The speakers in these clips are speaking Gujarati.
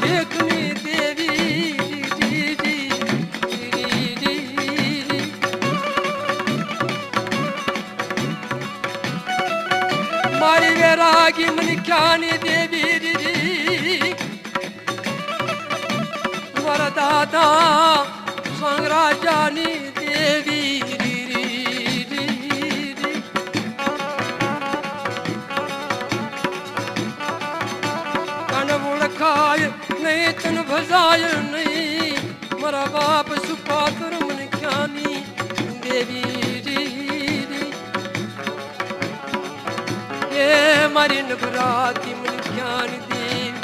ભેખની દેવી મારી વેરાગી મનખ્યાની દેવી મારા દાદા સંગરાજાની દેવી કન ઓળખાય નહીં તન ભજાય નહીં મારા બાપ સુપાત્ર મનખ્યાની દેવી એ મારી નભરાતી મનખ્યાની દેવી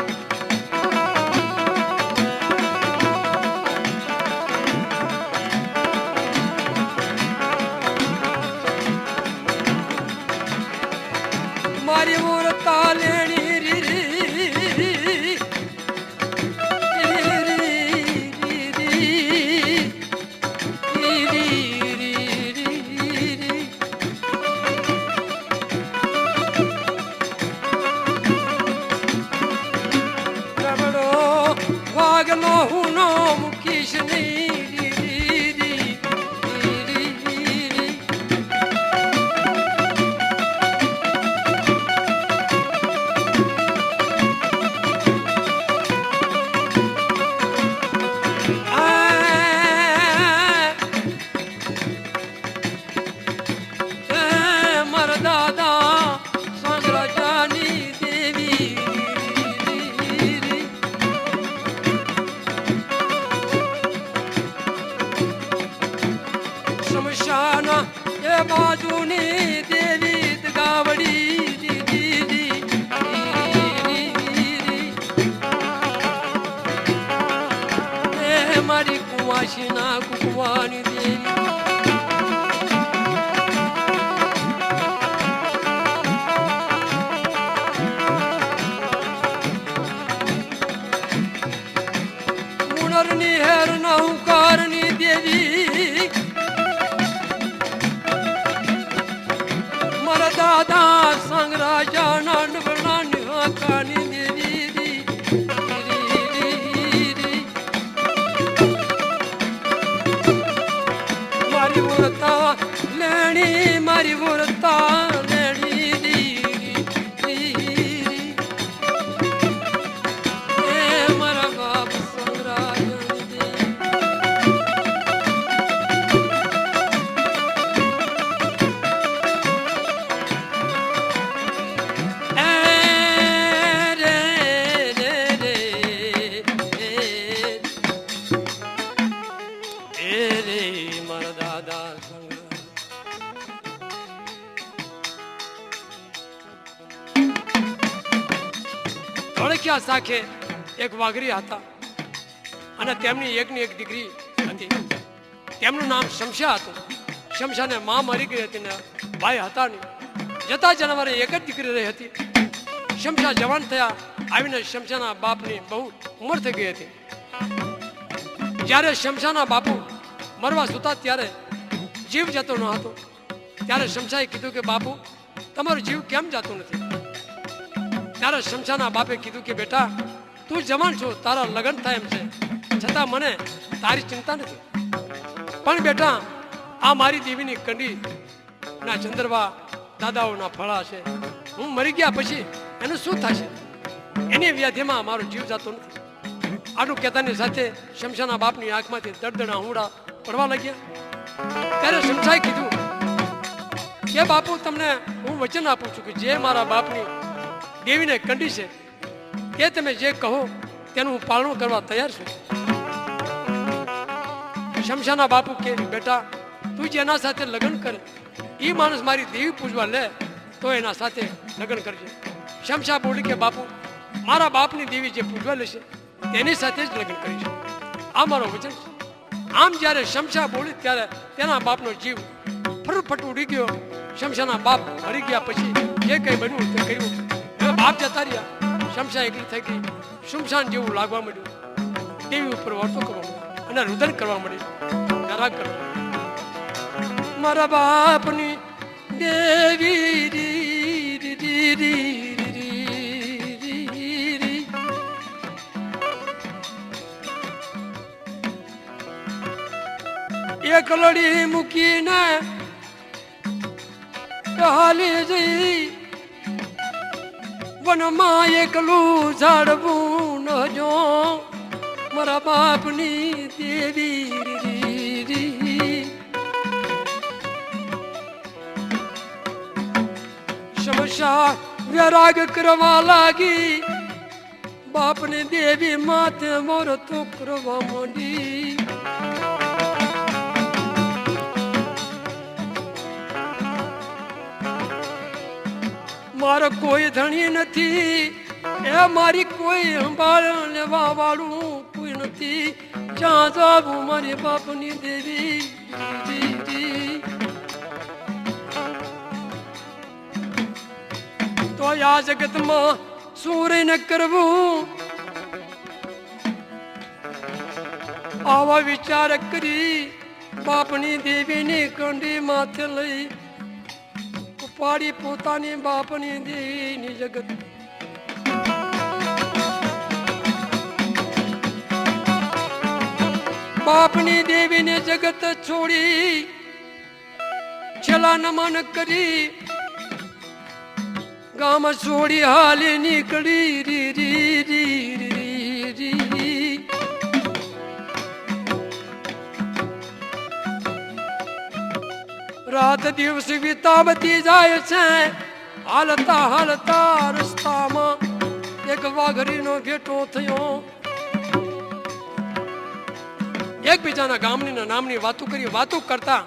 મારી મૂર્તા લેણી વાગનો હું નો મૂકીશ મારા દાદા સંગરાજાની દેવી શમશાના એ બાજુની દેવી ગાવડી એ મારી કુવાસીના કુકવાની દેવી મુનરની હેરના હુંકારની દેવી મારા દાદા સંગરાજાના નબળાની હાકાની દેવી મારી મૂર્તા લેણી મારી મૂર્તા લેણી એ મારા બાપ સંગરાજાની દેવી ધોળકિયા સાખે એક વાઘરી હતા અને તેમની એકની એક દીકરી હતી. તેમનું નામ શમશા હતું. શમશાને માં મરી ગઈ હતી ને ભાઈ હતા નહીં. જતા જનાવરે એક જ દીકરી રહી હતી. શમશા જવાન થયા આવીને શમશાના બાપની બહુ ઉંમર થઈ ગઈ હતી. જ્યારે શમશાના બાપુ મરવા સુતા ત્યારે જીવ જતો ન હતો. ત્યારે શમશાએ કીધું કે બાપુ તમારો જીવ કેમ જતો નથી? ત્યારે શમશાના બાપે કીધું કે બેટા તું જવાન છો, તારા લગ્ન થાય એમ છે, છતાં મને તારી ચિંતા નથી. પણ બેટા આ મારી દેવીની કંડી ના ચંદ્રવા દાદાઓના ફળા છે. હું મરી ગયા પછી એનું શું થશે? એની વ્યાધિમાં મારો જીવ જતો નથી. આટલું કહેતાની સાથે શમશાના બાપની આંખમાંથી દળદળા હુંડા પડવા લાગ્યા. ત્યારે શમશાએ કીધું કે બાપુ તમને હું વચન આપું છું કે જે મારા બાપની દેવીને કંડી છે કે તમે જે કહો તેનું હું પાલન કરવા તૈયાર છું. શમશાના બાપુ કે બેટા તું જેના સાથે લગ્ન કરે એ માણસ મારી દેવી પૂજવા લે તો એના સાથે લગ્ન કરજે. શમશા બોલી કે બાપુ મારા બાપની દેવી જે પૂજવા લેશે તેની સાથે જ લગ્ન કરીશ. આ મારો વચન છે. આમ જ્યારે શમશા બોલી ત્યારે તેના બાપનો જીવ ફરફટ ઉડી ગયો. શમશાના બાપ મરી ગયા પછી જે કંઈ બન્યું તે કર્યું. હવે બાપ જતા રહ્યા, શમશા એકલી થઈ ગઈ. સુમસાન જેવું લાગવા માંડ્યું. દેવી ઉપર વર્તો કરવા માંડ્યો અને રુદન કરવા માંડ્યું, રાગ કરવા. મારા બાપની દેવી એક લડી મૂકીને હાલી જઈ વનમાં એકલું ઝાડવું ન જો મારા બાપની દેવી સમસ્યા વૈરાગ કરવા લાગી બાપની દેવી માથે મોરતો કરવા માંડી મારો કોઈ ધણી નથી એ મારી કોઈ સંભાળ લેવા વાળું કોઈ નથી જ્યાં જાવું મારી બાપની દેવી તો આ જગતમાં શું રહીને કરવું આવા વિચાર કરી બાપની દેવીની કંડી માથે લઈ ઉપાડી પોતાની બાપની દેવીની જગત બાપની દેવીને જગત છોડી છેલ્લા નમન કરી ગામ છોડી હાલી નીકળી રી રી રી રી રી રાત દિવસ વિતાવતી જાય છે હાલતા હાલતા રસ્તામાં એક વાઘરીનો ભેટો થયો એકબીજાના ગામની નામની વાતો કરી વાતો કરતા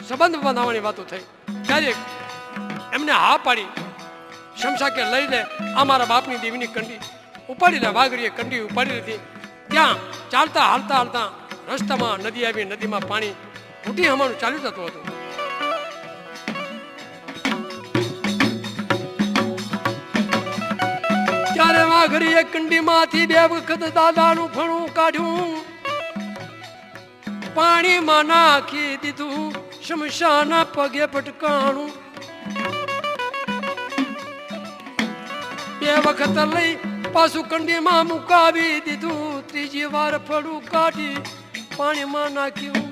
સંબંધ બાંધવાની વાતો થઈ ત્યારે એમને હા પાડી શમશા કે લઈ લે આ મારા બાપની દેવીની કંડી ઉપાડી લે વાઘરીએ કંડી ઉપાડી લીધી ત્યાં ચાલતા હાલતા હાલતા રસ્તામાં નદી આવી નદીમાં પાણી ફૂટી હમાનું ચાલ્યું જતું હતું ત્યારે વાઘરીએ કંડીમાંથી બે વખત દાદાનું ફણું કાઢ્યું પાણીમાં નાખી દીધું શમશાના પગે પટકાણું બે વખત લઈ પાછું કંડીમાં મુકાવી દીધું ત્રીજી વાર ફળું કાઢી પાણીમાં નાખ્યું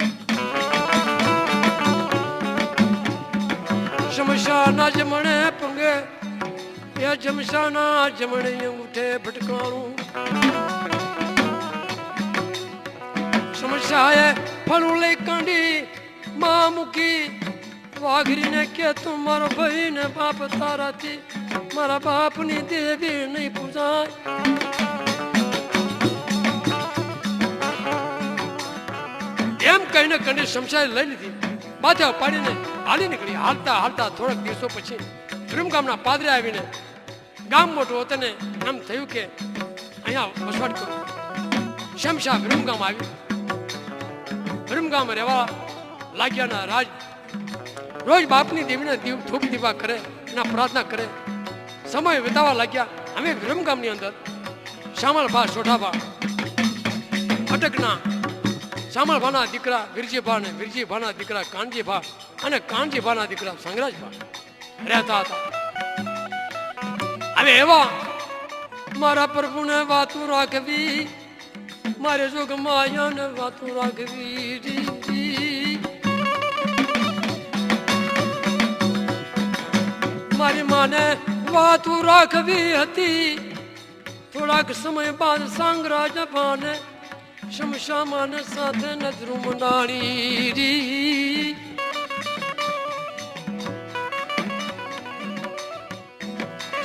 શમશાના જમણે પગે એ જમશાના જમણે ઉઠે ભટકાણું શમશાએ ફળું લઈ કાઢી માં મૂકી વાઘરીને કે તું મારો ભાઈ ને બાપ તારાથી મારા બાપની દેવી નહીં પૂજાય એમ કહીને કંડી શમશાએ લઈ લીધી માથે પાડીને હાલી નીકળી હાલતા હાલતા થોડાક દિવસો પછી ભીમ ગામના પાદરે આવીને ગામ મોટું હતું ને એમ થયું કે અહીંયા વસવાટ કરું શમશા ભીમ ગામ આવ્યું ભીમ ગામ રહેવા લાગ્યાના રાજ રોજ બાપની દેવીને ધૂપ દીવા કરે એના પ્રાર્થના કરે સમય વિતાવા લાગ્યા અમે ભીમ ગામની અંદર શામળભા સોઢાભા અટકના શામળભાના દીકરા વિરજીભા ને વિરજીભાના દીકરા કાનજીભા અને કાનજીભાના દીકરા સંગરાજભા રહેતા હતા હવે એવા મારા પ્રભુને વાતું રાખવી મારે જોગ માયાને વાતું રાખવી મારી માને વાતું રાખવી હતી થોડાક સમય બાદ સાંગરાજ ભાને શમશામાને સાથે નજરું મંડાણી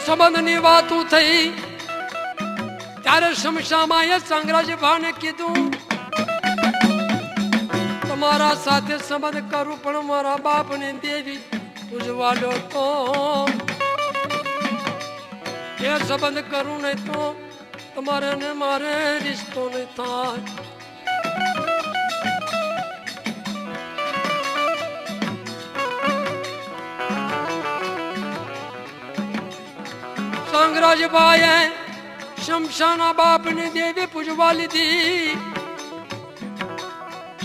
સંબંધની વાતો થઈ ત્યારે શમશામાએ સાંગરાજ ભાને કીધું તમારા સાથે સંબંધ કરું પણ મારા બાપની દેવી પૂજવા દો તો એ સંબંધ કરું નહીં તો તમારે ને મારે રિશ્તો નહીં થાય સાંગરાજભાઈએ શમશાના બાપની દેવી પૂજવા લીધી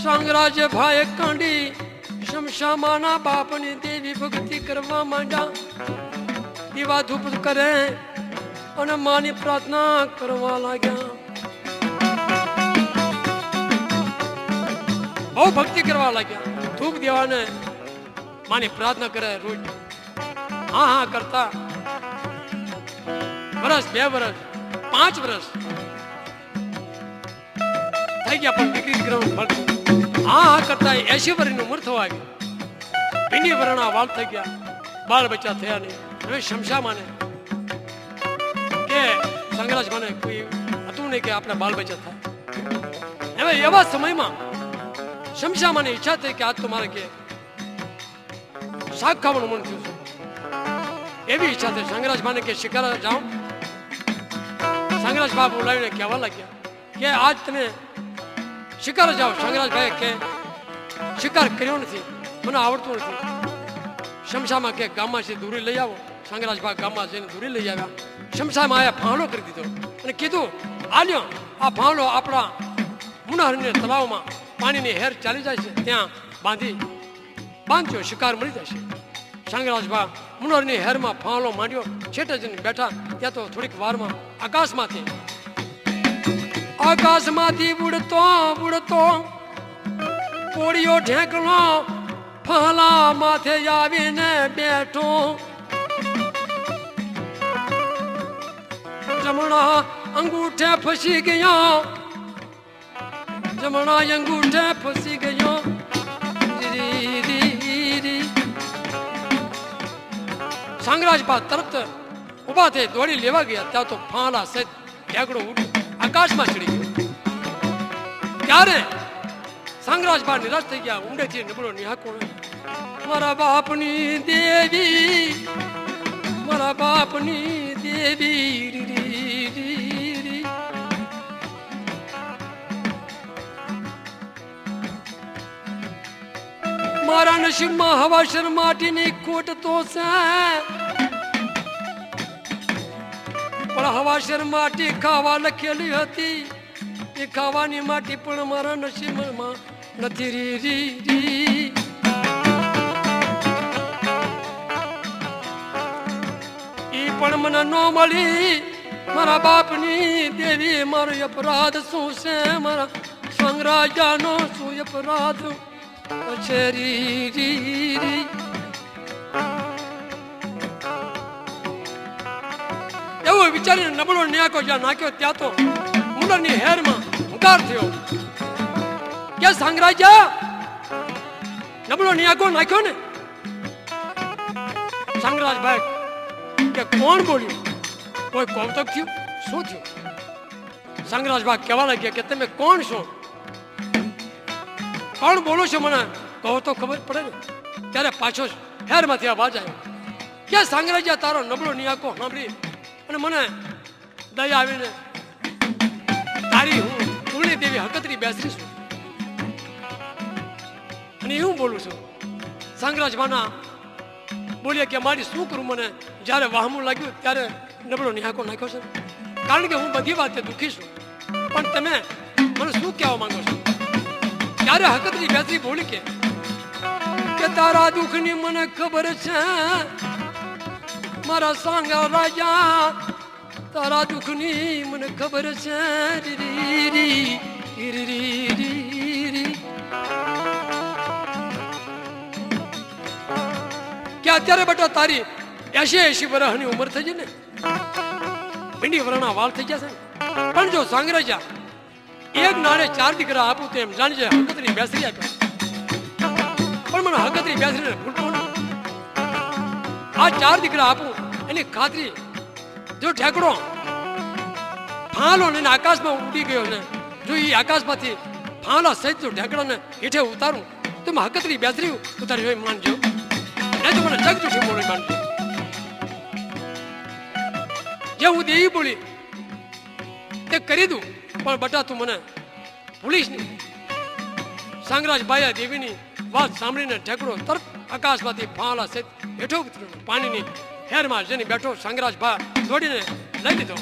સાંગરાજભાઈએ કાંડી શમશામાના બાપની દેવી ભક્તિ કરવા માંડ્યા દીવા ધૂપ કરે અને માની પ્રાર્થના કરવા લાગ્યા બહુ ભક્તિ કરવા લાગ્યા. ધૂપ દેવાને માની પ્રાર્થના કરે રોજ. હા હા કરતા વર્ષ, 2 વર્ષ, 5 વર્ષ થઈ ગયા, પણ દીકરી દીકરાનું મળતું. હા હા કરતા 80 વર્ષની ઉંમર થવા આવી. ભીંડી વરણા વાળ થઈ ગયા, બાળ બચ્ચા થયા નહીં. હવે શમશા માને કે સંગરાજ માને કોઈ હતું નહીં કે આપણે બાળ બચ્ચા થાય. હવે એવા સમયમાં શમશા માની ઈચ્છા થઈ કે આજ તો મારે કે શાક ખાવાનું મન થયું છે. એવી ઈચ્છા થઈ સંગરાજ માને કે શિકાર જાઓ. સંગરાજ બાપ બોલાવીને કહેવા લાગ્યા કે આજ તમે શિકાર જાઓ. સંગરાજભાઈ કે શિકાર કર્યો નથી, મને આવડતું નથી. શમશામાં કે ગામમાંથી દૂરી લઈ આવો. સંગરાજભા ગામમાં જઈને દૂરી લઈ આવ્યા. શમશામાં આયા ફાળો કરી દીધો અને કીધું આલ્યો આ ફાળો આપણા મુનાહરની તળાવમાં પાણીની હેર ચાલી જાય છે ત્યાં બાંધજો, શિકાર મળી જશે. સંગરાજભા મુનાહરની હેરમાં ફાળો માંડ્યો. છેટે જઈને બેઠા ત્યાં તો થોડીક વારમાં આકાશમાંથી ઉડતો ઉડતો કોળિયો ઢેકલો ફાલા માથે આવીને બેઠો. જમણા અંગૂઠે ફસી ગયો, જમણા અંગૂઠે ફસી ગયો. સંગરાજબા તરત ઉભા થઈ દોડી લેવા ગયા. ત્યાં તો ફાલા સહિત ઢેકડો આકાશમાં ચડી ગયો. ત્યારે સંગરાજબા નિરાશ થઈ ગયા. ઊંડેથી નબળો નિહાકો, મારા બાપની દેવી, મારા બાપની દેવી. મારા નસીબમાં હવાસર માટીની ખોટ તો છે, પણ હવાસર માટી ખાવા લખેલી હતી. એ ખાવાની માટી પણ મારા નસીબમાં નથી. રી ઈ પણ મને ન મળી. મારા બાપની દેવી, મારો અપરાધ શું છે? મારા સંગરાજાનો શું અપરાધ છે? રી એવું વિચારીને નબળો ન્યાકો જ્યાં નાખ્યો ત્યાં તો મુંડરની હેરમાં હુંકાર થયો કે સંગરાજા નબળો ન્યાકો નાખ્યો ને. સંગરાજભાઈ કે કોણ બોલ્યું? કોઈ કૌતક થયું? શું થયું? સંગરાજભાઈ કહેવા લાગ્યા કે તમે કોણ છો? કોણ બોલો છો? મને કહો તો ખબર પડે ને. ત્યારે પાછો હેરમાંથી અવાજ આવ્યો કે સંગરાજા તારો નબળો નિયાકો સાંભળી અને મને દયા આવીને તારી હું પૂર્ણી દેવી હકતરી બેસરી છું અને હું બોલું છું. સંગરાજભાના બોલ્યા કે મારી શું કરું? મને જ્યારે વાહમું લાગ્યું ત્યારે નબળો નિહાકો નાખ્યો છે, કારણ કે હું બધી વાતે દુઃખી છું. પણ તમે મને શું કહેવા માંગો છો? ત્યારે હકતરી બેસરી બોલી કે તારા દુઃખની મને ખબર છે મારા સાંગા રાજા, તારા દુઃખની મને ખબર છે. કે અત્યારે બેટા તારી 80 વર્ષની ઉંમર થઈ છે ને, ભીંડી વરણા વાળ થઈ ગયા છે. પણ જો સાંગરાજા એક નાણે 4 દીકરા આપું તો એમ જાણજે હકતરી બેસરી આપ્યા. પણ મને હકતરી બેસરીને ભૂલતો નહીં. આ 4 દીકરા આપું એની ખાતરી જો ઠેકડો ફાલો ને આકાશમાં ઉડી ગયો ને, જો એ આકાશમાંથી ફાલા સહિત જો ઢેકડાને હેઠે ઉતારું તો હકતરી બેસરી ઉતારી હોય માનજો, નહીં તો મને જગ જૂઠી બોલી માનજો. જે હું દેવી બોલી તે કરી દઉં, પણ બટા તું મને ભૂલીશ નહીં. સાંગરાજભાઈ દેવીની વાત સાંભળીને ઠેકડો તરત આકાશમાંથી ફાલા સહિત હેઠો ઉતર્યો. પાણીની હેરમાં જેને બેઠો સાંગરાજભા દોડીને લઈ લીધો.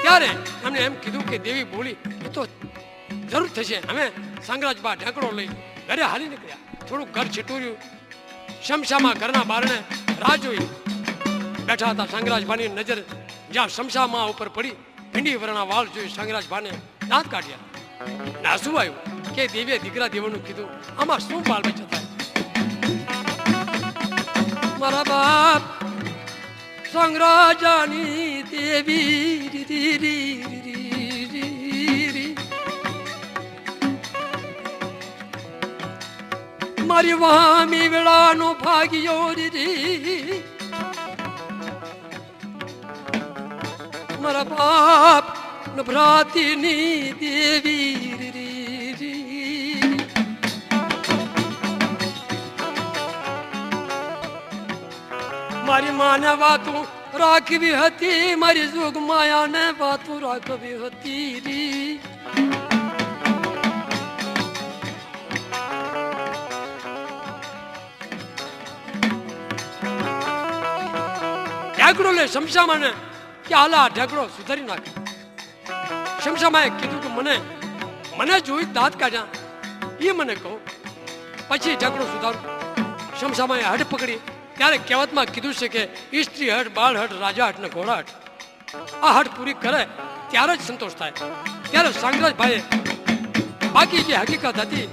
ત્યારે એમને એમ કીધું કે દેવી બોલી એ તો જરૂર થશે. અમે સાંગરાજભા ઢેકડો લઈ ઘરે હાલી નીકળ્યા. થોડુંક ઘર છેટુર્યું. શમશામાં ઘરના બારણે રાહ જોઈ બેઠા હતા. સાંગરાજભાની નજર જ્યાં શમશામાં ઉપર પડી, ભીંડી વરણા વાળ જોઈ સાંગરાજભાને દાંત કાઢ્યા. ના શું આવ્યું કે દેવીએ દીકરા દેવાનું કીધું, આમાં શું બાળ બચ્ચા થાય? મારા બાપ સંગરાજાની દેવી મારી વામી વેળાનો ભાગ્યો રી મારા બાપ નભરાતીની દેવી મારી માને વાતું રાખવી હતી, મારી જોગ માયાને વાતું રાખવી હતી રી ઢેકડો લે શમશામાં ને કે હાલા ઢેકડો સુધારી નાખે. શમશામાં કીધું કે મને જોઈ દાંત કાઢ્યા એ મને કહો, પછી ઢેકડો સુધારું. શમશામાં હટ પકડી ત્યારે કહેવતમાં કીધું છે કે સ્ત્રી હટ, બાળ હટ, રાજા હટ ને ઘોડા હટ. આ હટ પૂરી કરે ત્યારે જ સંતોષ થાય. ત્યારે સાંગરાજભાઈએ બાકી જે હકીકત હતી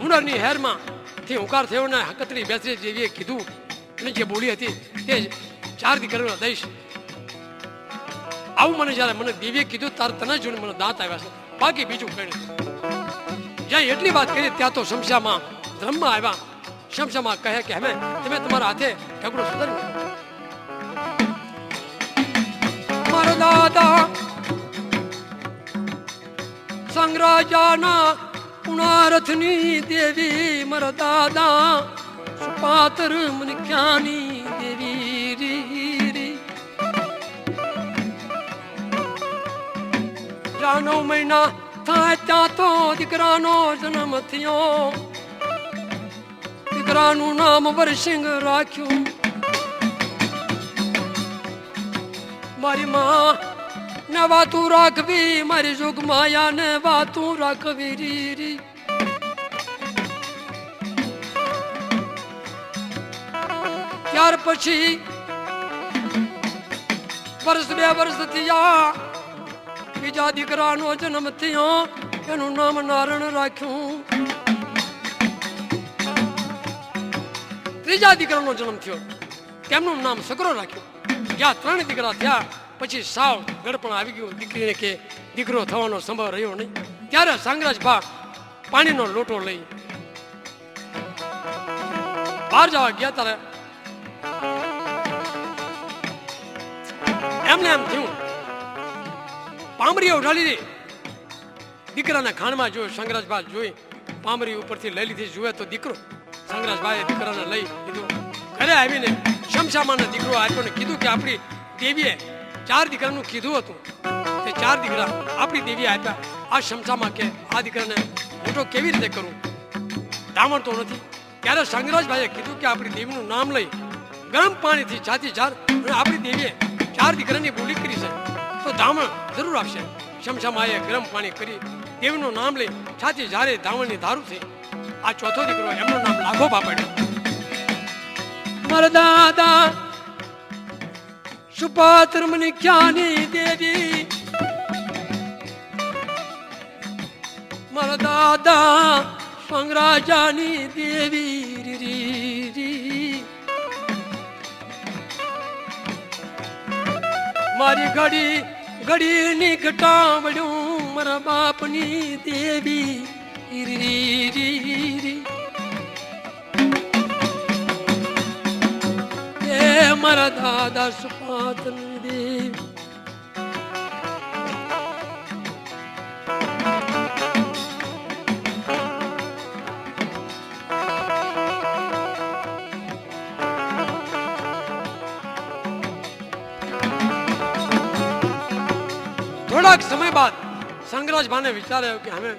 હુનરની હેરમાં થી હુંકાર થયો ને હકતરી બેસરી જેવીએ કીધું અને જે બોલી હતી તે 4 દીકરીઓ દઈશ. આવું મને જયારે મને દેવીએ કીધું તારે તને જોઈને મને દાંત આવ્યા છે, બાકી બીજું કઈ નહીં. જ્યાં એટલી વાત કરી ત્યાં તો શમશામાં ધર્મમાં આવ્યા. શમશામાં કહે કે હવે તમે તમારા હાથે ઢગલો સુધારી નાખો. મારો દાદા સંગરાજાના પુણારથની દેવી, મારા દાદા સુપાતર મનખ્યાની દેવી. જ્યાં 9 મહિના થાય ત્યાં તો દીકરાનો જન્મ થયો. દીકરાનું નામ વરસિંહ રાખ્યું. મારી માં ને વાતું રાખવી, મારી જોગ માયા ને વાતું રાખવી રી. ત્યાર પછી વર્ષ 2 વર્ષ થયા, બીજા દીકરાનો જન્મ થયો. એનું નામ નારણ રાખ્યું. ત્રીજા દીકરાનો જન્મ થયો, તેમનું નામ સગરો રાખ્યું. જ્યાં 3 દીકરા થયા પછી સાવ ગડપણ આવી ગયું. દીકરીને કે દીકરો થવાનો સંભવ રહ્યો નહીં. ત્યારે સાંગરાજભા પાણીનો લોટો લઈ બહાર જવા ગયા. ત્યારે એમને એમ થયું પાંમરી ઉઠાડી દીધી. દીકરાના ખાણમાં જોયું. સંગરાજભા જોઈ પાંમરી ઉપરથી લઈ લીધી. જોયે તો દીકરો. સંગરાજભાઈએ દીકરાને લઈ લીધું. ઘરે આવીને શમશામાનો દીકરો આપ્યો ને કીધું કે આપણી દેવીએ 4 દીકરાનું કીધું હતું, તે 4 દીકરા આપણી દેવીએ આપ્યા. આ શમશામાં કે આ દીકરાને મોટો કેવી રીતે કરું, બ્રાહ્મણ તો નથી. ત્યારે સંગરાજભાઈએ કીધું કે આપણી દેવીનું નામ લઈ ગરમ પાણીથી છાતી ઝાર, અને આપણી દેવીએ 4 દીકરાની બોલી કરી છે તો ધામણ જરૂર આપશે. શમશામાએ ગરમ પાણી કરી દેવીનું નામ લઈ છાતી ઝારે ધામણની ધારું થઈ. આ ચોથો દીકરો એમનું નામ લાખો પાપડ્યો. મારા દાદા સુપાત્ર મનખ્યાની દેવી, મારા દાદા સંગરાજાની દેવી. મારી ઘડીની ઘટાવડ્યું મારા બાપની દેવી. મારા દાદા સુપાતની દેવી. થોડાક સમય બાદ સંગરાજભાને વિચાર આવ્યો કે હવે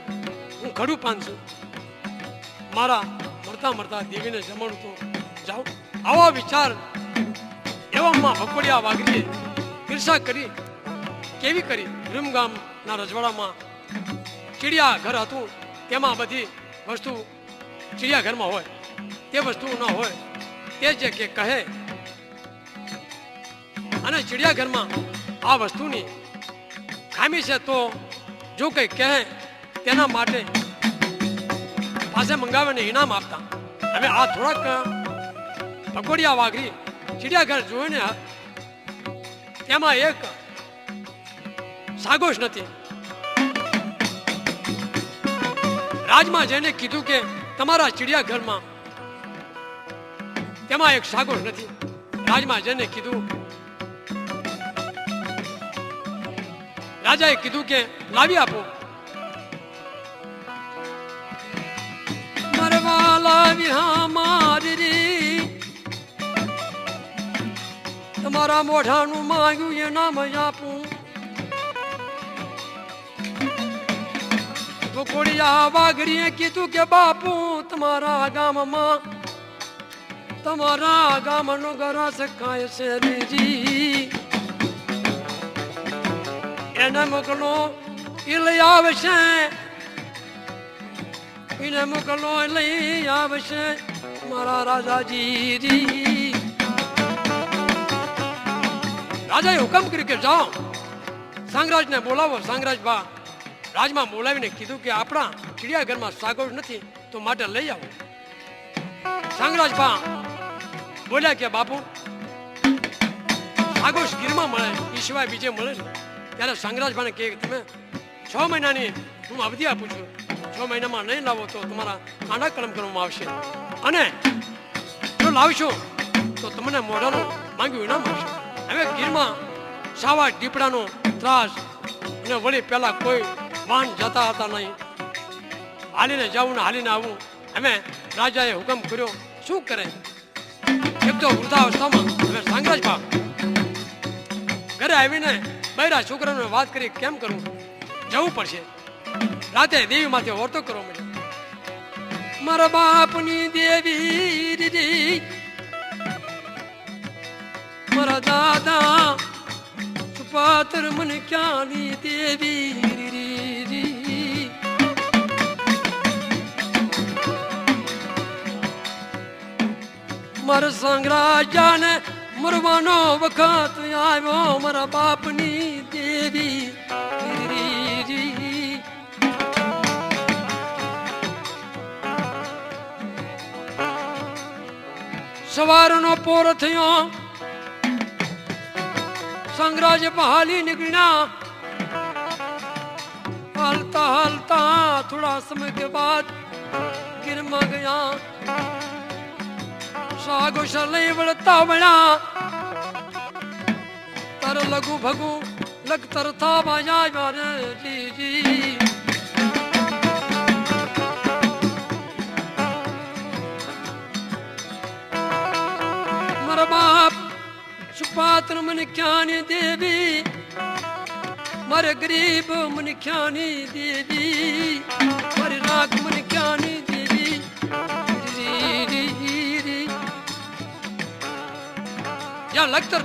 હું ખડું પાનશું, મારા મરતા દેવીને જમણું તો જાઉં. આવો વિચાર એવામાં ભગવડિયા વાઘરીએ ઈર્ષા કરી. કેવી કરી? ભીમગામના રજવાડામાં ચિડિયા ઘર હતું. તેમાં બધી વસ્તુ ચિડિયાઘરમાં હોય તે વસ્તુ ન હોય તે જે કે કહે. અને ચિડિયાઘરમાં આ વસ્તુની ખામી છે તો જો કંઈ કહે તેના માટે પાસે મંગાવીને ઇનામ આપતા. હવે આ થોડાક ભગોડિયા વાઘરી ચિડિયાઘર જોઈને તેમાં એક સાગોશ નથી. રાજમાં જઈને કીધું કે તમારા ચિડિયાઘરમાં તેમાં એક સાગોશ નથી. રાજમાં જઈને કીધું, રાજાએ કીધું કે લાવી આપો. મરવા લાવી હા મારી, તમારા મોઢાનું માંગ્યું એ નામ આપું. ભગોડિયા વાઘરીએ કીધું કે બાપુ તમારા ગામમાં તમારા ગામનો ગરાસ ખાય છે રીજી, એને મોકલો એ લઈ આવશે, એને મોકલો લઈ આવશે મારા રાજાજી. રાજાએ હુકમ કર્યું કે જાઓ સાંગરાજને બોલાવો. સાંગરાજ બા રાજમાં બોલાવીને કીધું કે આપણા ચિડિયાઘરમાં સાગોશ નથી તો માટે લઈ આવો. સાંગરાજ બા બોલ્યા કે બાપુ સાગોશ ગીરમાં મળે એ સિવાય બીજે મળે ને. ત્યારે સાંગરાજ બાને કહે તમે 6 મહિનાની હું અવધિ આપું છું, 6 મહિનામાં નહીં લાવો તો તમારા કાંડા કલમ કરવામાં આવશે, અને જો લાવશો તો તમને મોઢાનું માંગ્યું ઇનામ આવશે. હવે ગીરમાં સાવા દીપડાનો ત્રાસ, અને વળી પહેલા કોઈ વાહન જતા હતા નહીં, હાલીને જવું ને હાલીને આવવું. હવે રાજાએ હુકમ કર્યો, શું કરે? એક તો વૃદ્ધાવસ્થામાં હવે સાંગરાજ બા ઘરે આવીને બૈરા છોકરાને વાત કરી કેમ કરવું, જવું પડશે. રાતે દેવી માથે વર્તો કરવા મળ્યો. મારા બાપની દેવી દીદી, મારા દાદા સુપાત્ર મને ક્યાંની દેવી. મારા સાંગરાજાને મરવાનો વખત આવ્યો, મારા બાપની દેવી. સવારનો પોર થયો, સાંગરાજ બહાલી નીકળ્યા. હાલતા હાલતા થોડા સમય કે બાદ ગીરમાં ગયા. સાગોશ લઈ વળતા વળ્યા, તાર લઘુ ભગુ લગતર થા જી. મારા બાપ સુપાત્ર મને ક્યાંની દેવી, મારે ગરીબ મને ક્યાંની દેવી, મારી રાખ મને ક્યાંની દેવી. જ્યાં લખતર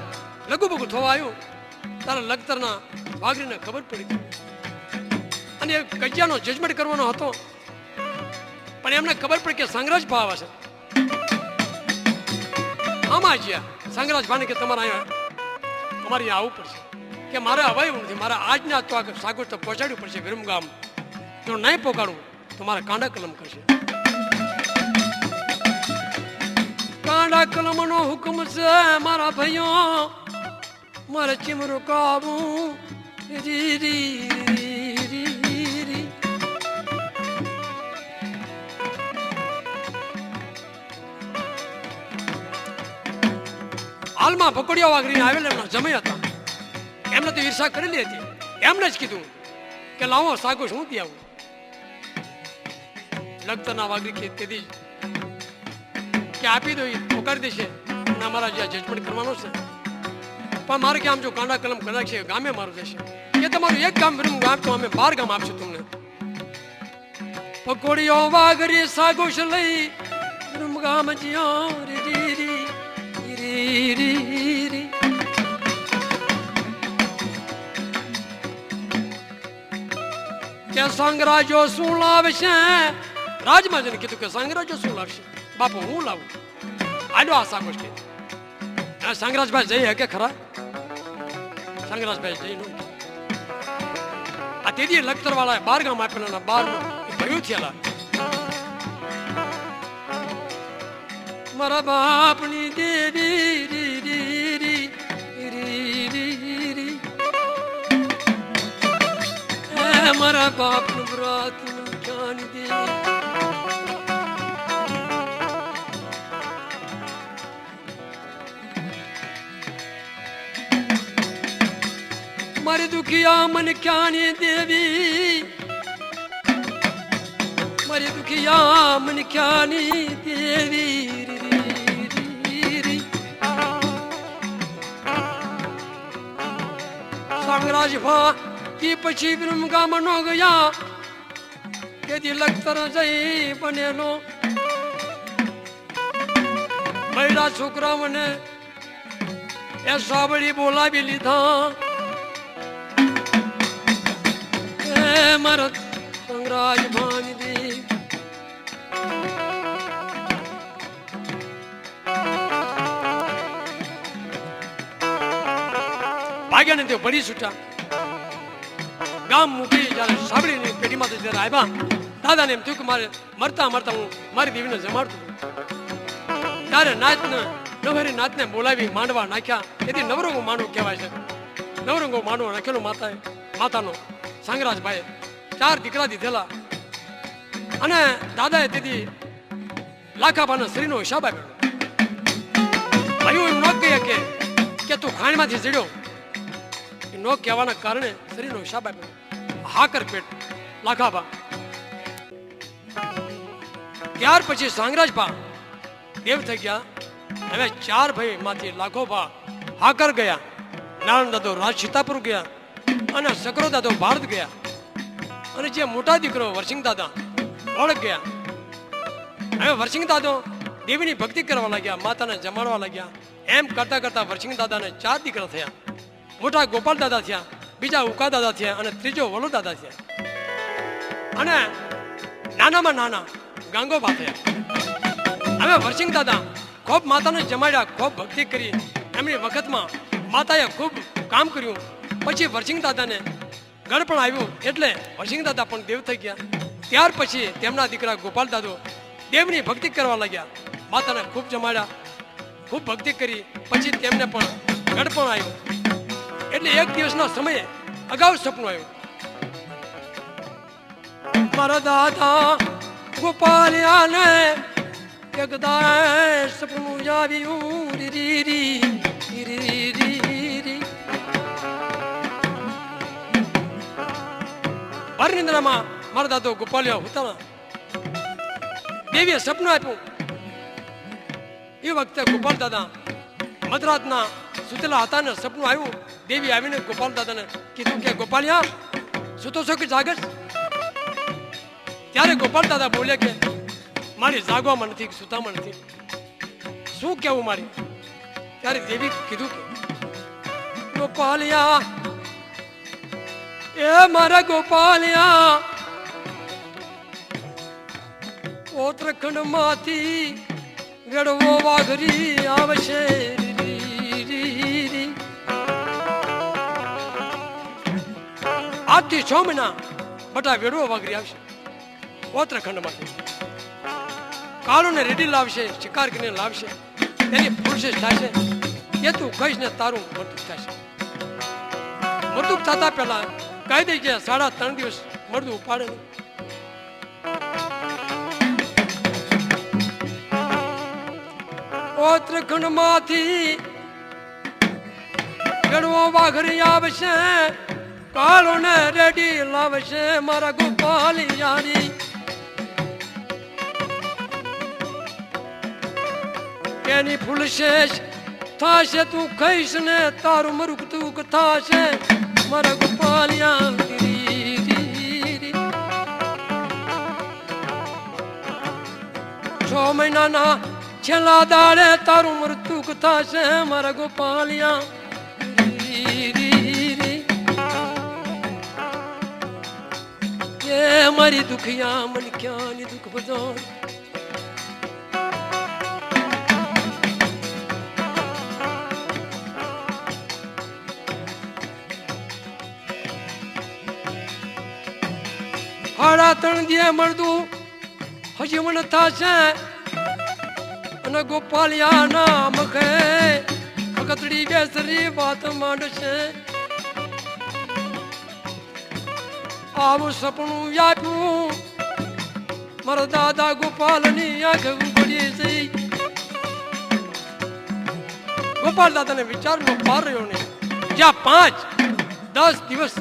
લઘુ બગુ થવા આવ્યું તારા લખતરના વાઘરીને ખબર પડી, અને એ કજિયાનો જજમેન્ટ કરવાનો હતો, પણ એમને ખબર પડી કે સાંગરાજ ભા આવે છે. આમાં જ્યાં સાંગરાજ ભાને કે તમારે અહીંયા અમારે અહીંયા આવવું પડશે, કે મારે હવાયું નથી, મારે આજના તો આ સાગોશ તો પહોંચાડવું પડશે વિરમગામ. જો નહીં પહોંચાડું તો મારા કાંડા કલમ કરશે. કાંડા કલમનો હુકમ છે મારા ભાઈઓ, મારે ચીમરું કાવું. હાલમાં ભગોડિયા વાઘરીને આવેલા એમના જમાઈ હતા, એમને તો ઈર્ષા કરેલી હતી. એમને જ કીધું કે લાવો સાગોશ હું દઈ આવું. લખતરના વાઘરી કે તેથી કે આપી દો, પોકારી દેશે અને અમારા જે જજમેન્ટ કરવાનો છે. પણ મારે કે આમ જો કાંડા કલમ કદાચ છે ગામે મારું જશે, કે તમારું એક ગામ વિરમ ગામ તો અમે 12 ગામ આપશું તમને. ભગોડિયો વાઘરી સાગોશ લઈ વિરમ ગામ જ્યો કે સાંગરાજો શું લાવશે? રાજમાં જઈને કીધું કે સાંગરાજો શું લાવશે? બાપુ હું લાવું, આડો આ સાગોશ કે. સાંગરાજભાઈ જઈ હકે ખરા? સાંગરાજભાઈ જઈ નો. આ તેથી લખતર વાળા 12 ગામ આપેલા 12 ભર્યું થયેલા. મારા બાપની દેવી રી રી રી રી રી રી મારા બાપનું વ્રત ક્યાં દેવી મારી દુખિયા મન ક્યાંની દેવી મારી દુખિયા મન ક્યાંની દેવી સાંગરાજ ભા કી પછી બ્રહ્મગામ નો ગયા તેથી લખતર જઈ બનેલો મહિલા છોકરાઓને એ સાબળી બોલાવી લીધા. મારા સંગરાજ ભાની ભાગ્યા ને તે ભરી છૂટા ગામ મૂકી જયારે સાંભળીને પેઢીમાં જયારે આવ્યા દાદાને એમ થયું કે મારે મરતા મરતા હું મારી દેવીને જમાડતું ત્યારે નાચને નવરી નાચને બોલાવી માંડવા નાખ્યા. એથી નવરંગો માંડવો કહેવાય છે. નવરંગો માંડવો નાખેલો માતાનો સાંગરાજભાઈ 4 દીકરા દીધેલા અને દાદાએ તેથી લાખાબાના શરીરનો હિસાબ આપ્યો. ભાઈઓ એમ ન કહે કે તું ખાણમાંથી ચડ્યો એ ન કહેવાના કારણે શરીરનો હિસાબ આપ્યો. હાકર પેટ લાખાબા. ત્યાર પછી સાંગરાજભા દેવ થઈ ગયા. હવે 4 ભાઈ માંથી લાખોભા હાકર ગયા, નારાયણ દાદો રાજ સીતાપુર ગયા અને સકરો દાદો ભારત ગયા અને જે મોટા દીકરો વરસિંગ દાદા ઓળખ ગયા. હવે વરસિંગ દાદો દેવીની ભક્તિ કરવા લાગ્યા, માતાને જમાડવા લાગ્યા. એમ કરતા કરતા વરસિંગ દાદાને 4 દીકરા થયા. મોટા ગોપાલ દાદા થયા, બીજા ઉકા દાદા થયા અને ત્રીજો વલો દાદા થયા અને નાનામાં નાના ગાંગોબા થયા. હવે વરસિંગ દાદા ખૂબ માતાને જમાડ્યા, ખૂબ ભક્તિ કરી. એમની વખતમાં માતાએ ખૂબ કામ કર્યું. પછી વરસિંગ દાદાને ગળપણ આવ્યું એટલે વરસિંગ દાદા પણ દેવ થઈ ગયા. ત્યાર પછી તેમના દીકરા ગોપાલ દાદો દેવની ભક્તિ કરવા લાગ્યા, માતાને ખૂબ જમાડ્યા, ખૂબ ભક્તિ કરી. પછી તેમને પણ ગળપણ આવ્યું. એટલે એક દિવસના સમયે અગાઉ સપનું આવ્યું. મારા દાદા ગોપાલિયાને એક દાડે સપનું આવ્યું રી રી રી રી રી. નિંદ્રામાં મારા દાદો ગોપાલિયા હતા. દેવીએ સપનું આપ્યું. એ વખતે ગોપાલ દાદા મધરાતના સુતેલા હતા ને સપનું આવ્યું. દેવી આવીને ગોપાલ દાદાને કીધું કે ગોપાલિયા સૂતો છો કે જાગસ? ત્યારે ગોપાલ દાદા બોલ્યા કે મારી જાગવામાં નથી, સુતામાં નથી, શું કેવું મારી? ત્યારે દેવી કીધું કે ગોપાલિયા એ મારા ગોપાલિયા ઉત્તરાખંડ માંથી વેડવો વાઘરી આવશે. આજથી 6 મહિના બટા વેડવો વાઘરી આવશે ઉત્તરાખંડ માંથી. કાળો ને રેડી લાવશે, શિકાર કરીને લાવશે, તેની પ્રોસેસ થશે. એ તું કહીશ ને તારું મૃત્યુ થશે. મૃત્યુ થતા પહેલા કહી દઈ કે 3.5 દિવસ મળતું ઉપાડે નહીં. ઉત્તરાખંડ માંથી વેડવો વાઘરી આવશે, કાળો ને રેડી લાવશે મારા ગોપાલિયારી. એની ફૂલશેષ થશે તું કહીશ ને તારું મૃત્યુ થશે મારા ગોપાલિયા. 6 મહિનાના છેલ્લા દાડે તારું મૃત્યુ થશે મારા ગોપાલિયા. એ મારી દુખિયા મન ક્યાંની દુઃખ બધો. હાડા ત્રણ દિયે મળતું હજી મને થાશે અને ગોપાલિયાના મખે કતડી બેસરી વાત માંડશે આવું સપનું વ્યાપ્યું મારા દાદા ગોપાલની આંખ ઉઘડી જઈ ગોપાલ દાદાને વિચારનો પાર રહ્યો ને જ્યાં 5-10 દિવસ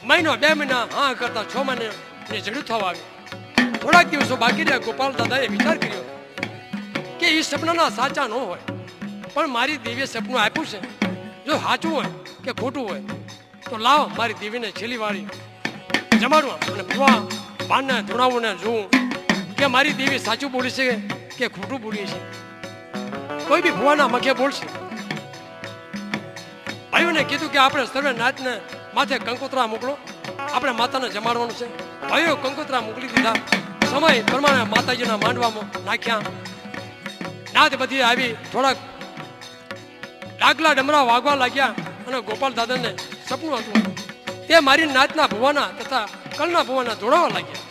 મહિનો 2 મહિના હા કરતા 6 મહિને ઝઘડું થવા આવ્યું થોડાક દિવસો બાકી રહ્યા ગોપાલ દાદાએ વિચાર કર્યો કે એ સપનાના સાચા ન હોય પણ મારી દેવીએ સપનું આપ્યું છે જો સાચું હોય કે ખોટું હોય તો લાવ મારી દેવીને છેલ્લી વાળી જમાડવા અને ભુવા પાનને ધોણાવું ને જોઉં કે મારી દેવી સાચું બોલી છે કે ખોટું બોલી છે કોઈ બી ભુવાના મખે બોલશે ભાઈઓને કીધું કે આપણે સર્વે નાચને માથે કંકોત્રા મોકલો આપણે માતાને જમાડવાનું છે ભાઈઓ કંકોત્રા મોકલી દીધા સમય પ્રમાણે માતાજીના માંડવામાં નાખ્યા નાત બધી આવી થોડાક ડાગલા ડમરા વાગવા લાગ્યા અને ગોપાલ દાદાને સપનું હતું તે મારી નાચના ભુવાના તથા કલના ભુવાના દોડાવવા લાગ્યા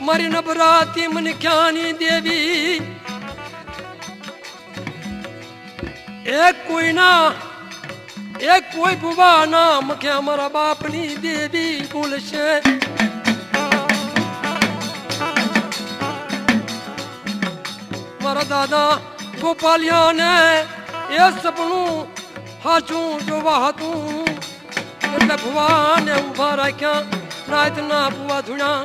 મારી નબરાતી મને ખ્યાની દેવી એક કોઈ ભુવાના મખે અમારા બાપની દેવી બોલશે મારા દાદા ગોપાલિયાને એ સપનું હાચું જોવા હતું એટલે ભુવાને ઉભા રાખ્યા નાચના ભુવા ધૂણા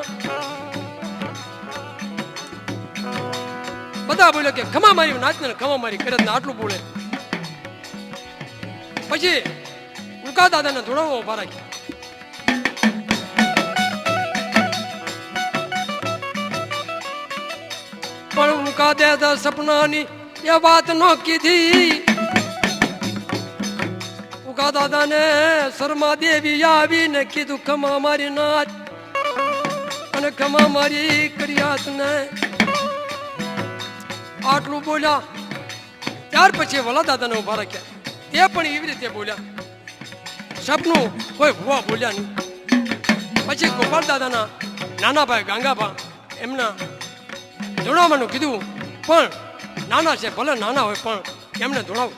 બધા બોલે કે ખમા મારી નાચને ખમા મારી કરે આટલું બોલે પછી ઉકા દાદાને ધોળાવો ઉભા રાખ્યા પણ ઉકા દાદા સપનાની એ વાત ન કીધી ઉકા દાદાને શર્મા દેવી આવીને કીધું ખમા મારી નાચ અને ખમા મારી કરિયાત ને આટલું બોલ્યા ત્યાર પછી વલા દાદાને ઉભા રાખ્યા તે પણ એવી રીતે બોલ્યા સપનું કોઈ ભુવા બોલ્યા નહીં પછી ગોપાલ દાદાના નાના ભાઈ ગાંગાભા એમના ધોળાવવાનું કીધું પણ નાના છે ભલે નાના હોય પણ એમને ધોળાવું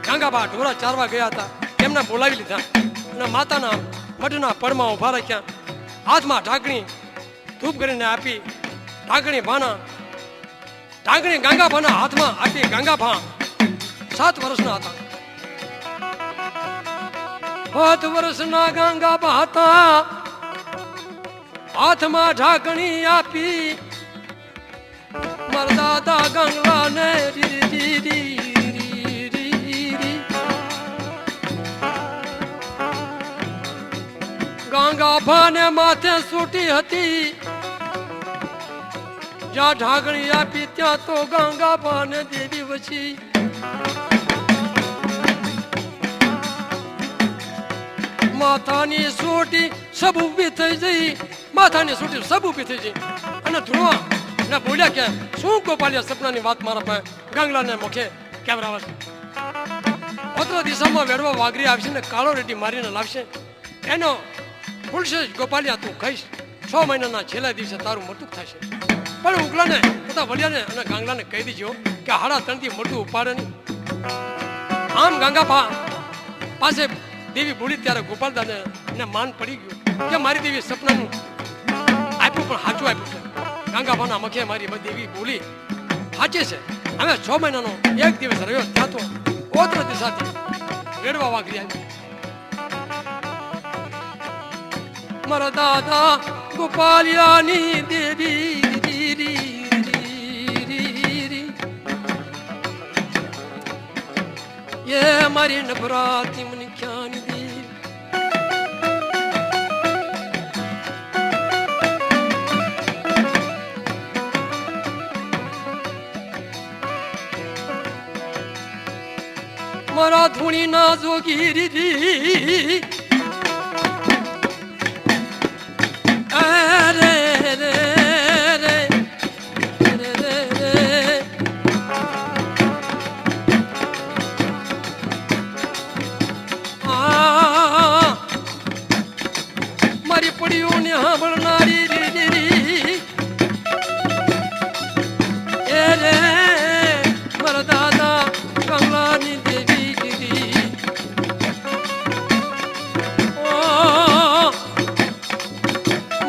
ગાંગાભા ઢોરા ચારવા ગયા હતા એમને બોલાવી લીધા અને માતાના મઢના પડમાં ઉભા રાખ્યા હાથમાં ઢાંકણી ધૂપ કરીને આપી ઢાંકણી ગાંગાભાના હાથમાં આપી ગાંગાભા 7 વર્ષના હતા 7 વર્ષના ગાંગાભા હતા હાથમાં ઢાંકણી આપી મારા દાદા ગંગલાને ગાંગાભાને માથે સૂટી હતી જ્યાં ઢાંકણી આપી ત્યાં તો ગાંગાભાને દેવી વસી માથાની સોટી સબ ઊભી થઈ જઈ માથાની સોટી સબ ઊભી થઈ જઈ અને ધ્રુવા ને બોલ્યા કે શું ગોપાલિયા સપનાની વાત મારા પાસે ગાંગલાને મુખે કેમ રાવશે ઓતરો દિશામાં વેડવા વાઘરી આવશે ને કાળો રેડી મારીને લાવશે એનો ભૂલશે ગોપાલિયા તું કહીશ 6 મહિનાના છેલ્લા દિવસે તારું મૃત્યુ થશે પણ ઉગલાને તથા વલિયાને અને ગાંગલાને કહી દીજો કે હાડા 3 થી મૃત્યુ ઉપાડે નહીં આમ ગાંગાભા પાસે દેવી બોલી ત્યારે ગોપાલ દાદાને માન પડી ગયું કે મારી દેવી સપનાનું આપ્યું પણ સાચું આપ્યું છે ગાંગાભાના મખે મારી દેવી બોલી સાચી છે હવે 6 મહિનાનો એક દિવસ રહ્યો ત્યાં તો ઓત્ર દિશાથી વેડવા વાગરી આવી મારા દાદા ગોપાલિયાની દેવી એ મારી નભરાતી મને ખ્યાની દેવી મારા ધૂણી ના જોગીરી અરે રે મળનારી દીદી એ રે મારા દાદા કંગલાની દેવી દીદી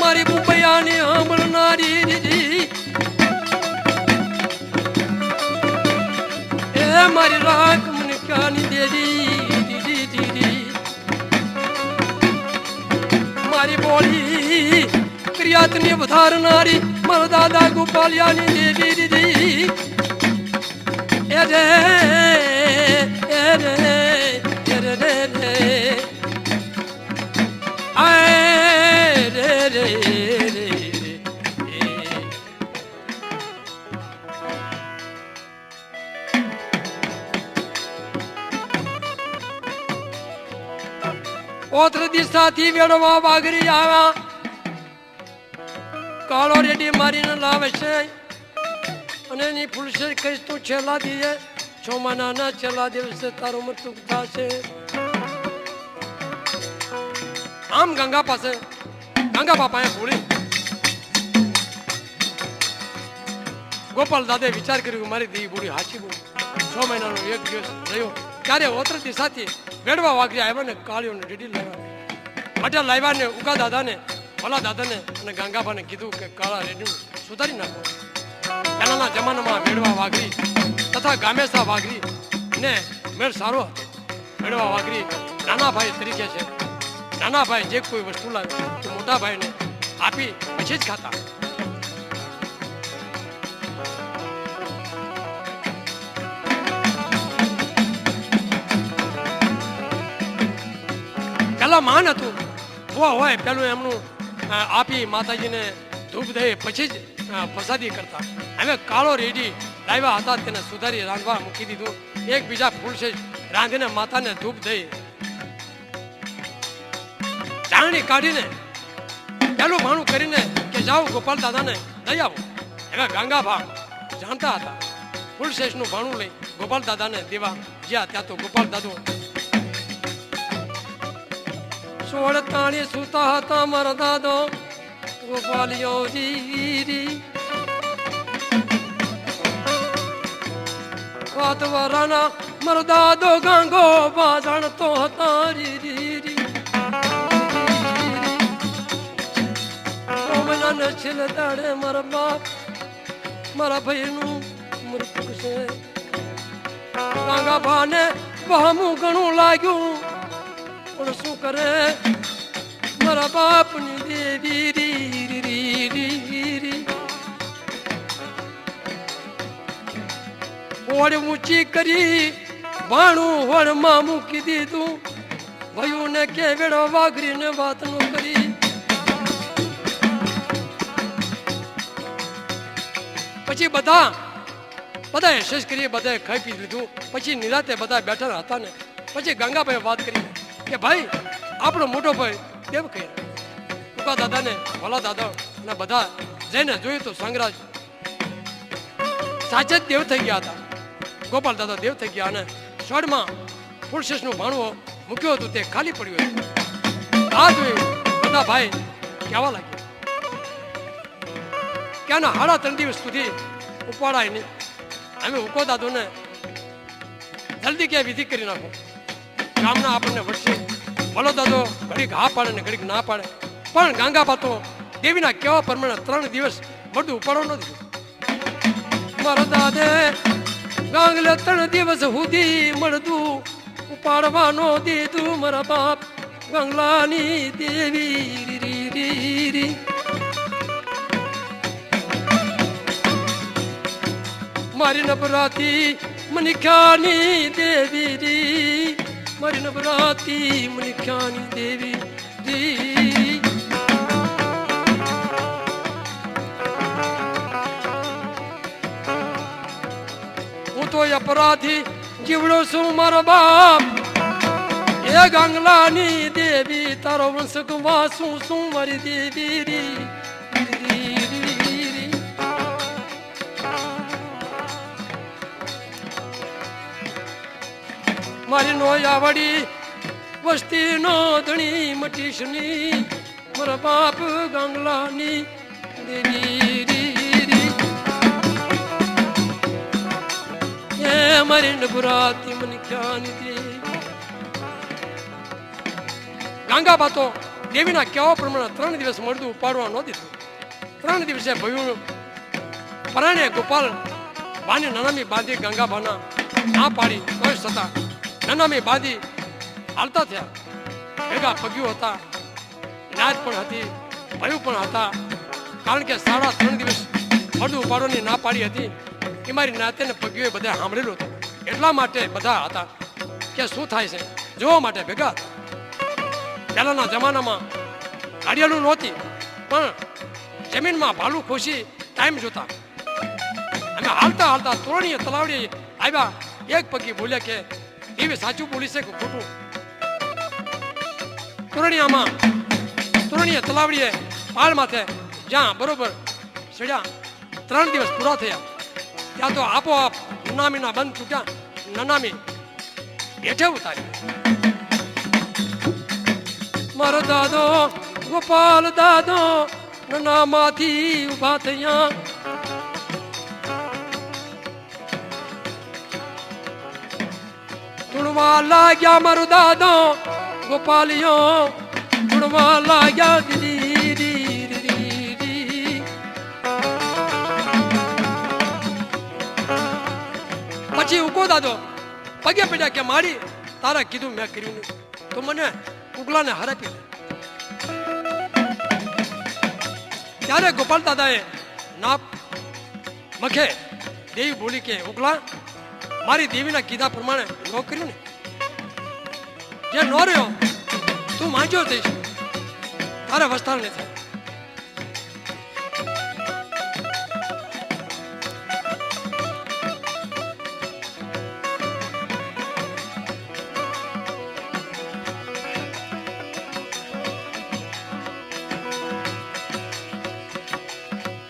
મારી મુંબઈયાની મળનારી દીદી એ મારી રાખ મુનિકાની દેવી દીદી દીદી મારી બોલી ક્રિયાતની વધારનારી મારા દાદા ગોપાલિયાની દેવી દીદી એ રે એ રે એ રે રે રે આય રે રે રે ઓત્ર દિશાથી વેડવા વાઘરી આવ્યા કાળો રેડી મારીને લાવે છે અને એની ફૂલશે કહીશ તું છેલ્લા દીએ 6 મહિનાના છેલ્લા દિવસે તારું મૃત્યુ થશે આમ ગંગા પાસે ગંગા બાપાએ ભૂલી ગોપાલ દાદે વિચાર કર્યો મારી દેવી બોલી હાચી બોલી 6 મહિનાનો એક દિવસ રહ્યો ત્યારે ઓત્ર દિશાથી વેડવા વાઘરી આવ્યા ને કાળીઓને રેડી લાવ્યા માટે લાવ્યા ને ઉગા દાદાને ભલા દાદાને અને ગંગાબાને કીધું કે કાળા રેડી સુધારી નાખો પહેલાના જમાનામાં વેડવા વાઘરી તથા ગામેસા વાઘરી ને મેળ સારો હતો વેડવા વાઘરી નાના ભાઈ તરીકે છે નાના ભાઈ જે કોઈ વસ્તુ લાવે તો મોટા ભાઈને આપી પછી જ ખાતા પેલા માન હતું હોય પેલું એમનું આપી માતાજીને ધૂપ દઈ પછી જ પ્રસાદી કરતા હવે કાળો રેડી લાવ્યા હતા તેને સુધારી રાંધવા મૂકી દીધું એકબીજા ફૂલ છે રાંધીને માતાને ધૂપ દઈ ચારણી કાઢીને પેલું ભાણું કરીને કે જાઓ ગોપાલ દાદાને દઈ આવો હવે ગંગાભા જાણતા હતા ફૂલશેષનું ભાણું લઈ ગોપાલ દાદાને દેવા જ્યાં ત્યાં તો ગોપાલ દાદો 16 તાણી સુતા હતા મારા દાદો ગોપાલિયો જી વાત વારાના મારો દાદો ગાંગો બાજણતો હતા રી મહિનાને છેલ્લે દાડે મારા બાપ મારા ભાઈનું મૃત્યુ છે ગાંગા ભાને બહામું ઘણું લાગ્યું પણ શું કરે મારા બાપની દેવી રી હોડ ઊંચી કરી ભાણું હોડમાં મૂકી દીધું ભયું ને કે વેડો વાઘરીને વાત નો કરી પછી બધા શેષ કરી બધાએ ખાઈ પી લીધું પછી નિરાતે બધા બેઠા હતા ને પછી ગંગાભાઈ વાત કરી કે ભાઈ આપણો મોટો ભાઈ દેવ કહે ઉકા દાદાને ભલા દાદા ને બધા જઈને જોયું તો સંગરાજ સાચે જ દેવ થઈ ગયા હતા ગોપાલ દાદા દેવ થઈ ગયા અને શોડમાં ફૂલશેષનું ભાણું મૂક્યું હતું તે ખાલી પડ્યું હતું આ જોયું બધા ભાઈ કહેવા લાગ્યા કે આના 3.5 દિવસ સુધી ઉપાડાય નહીં અમે ઉકો દાદોને જલ્દી ક્યાં વિધિ કરી નાખો ગામના આપણને વળશે ભલો દાદો ઘડીક હા પાડે ને ઘડીક ના પાડે પણ ગાંગાબા તો દેવીના કેવા પ્રમાણે 3 દિવસ બધું ઉપાડો ન દીધું મારો દાદે ગાંગલે 3 દિવસ સુધી મળતું ઉપાડવાનો દીધું મારા બાપ ગંગલાની દેવી મારી નબરાતી મનિખાની દેવી રી મારી નબરાતી મનિખાની દેવી રી હું તો અપરાધી જીવડો છું મારો બાપ એ ગંગલાની દેવી તારો વંશ વાસું છું મારી દેવી રી મારી નો આવડી વસ્તી નો ધણી મટીશની મારા બાપ ગાંગલાની દેવી રી એ મારી નભરાતી મને ખ્યાની દે. ગાંગાબા તો દેવીના કહેવા પ્રમાણે 3 દિવસ મળતું ઉપાડવા ન દીધું. 3 દિવસે ભયું પરાણે ગોપાલ બાની નનામી બાંધી ગંગાબાના ના પાડી તોય છતાં નનામી બાંધી હાલતા થયા. ભેગા પગ્યું હતા, નાદ પણ હતી, ભયું પણ હતા. કારણ કે 3.5 દિવસ મળતું ઉપાડવાની ના પાડી હતી એ મારી નાતે ને પગ્યું બધા સાંભળેલું હતું. એટલા માટે બધા હતા કે શું થાય છે જોવા માટે ભેગા. પહેલાના જમાનામાં ગાડિયાલું નહોતી પણ જમીનમાં ભાલું ખુશી ટાઈમ જોતા. અમે હાલતા હાલતા તોરણીએ તલાવડી આવ્યા. એક પગી બોલ્યા કે એવી સાચું બોલી છે કે ખોટું. તોરણીએ તલાવડીએ પાળ માથે જ્યાં બરોબર ચડ્યા 3 દિવસ પૂરા થયા ત્યાં તો આપોઆપ નનામીના બંધ તૂટ્યા. નનામી હેઠે ઉતારી. મારો દાદો ગોપાલ દાદો નનામાંથી ઉભા થયા. ધૂણવા લાગ્યા મારો દાદો ગોપાલિયો ધૂણવા લાગ્યા દીદી. પછી ઉકો દાદો પગે પડ્યા કે મારી તારા કીધું મેં કર્યું નહીં તો મને ઉગલાને હરાપી દે. ત્યારે ગોપાલ દાદાએ ના મખે દેવી બોલી કે ઉગલા મારી દેવીના કીધા પ્રમાણે ન કર્યું ને જે ન રહ્યો તું માંગ્યો થઈશ તારે વસ્તાર ને થાય.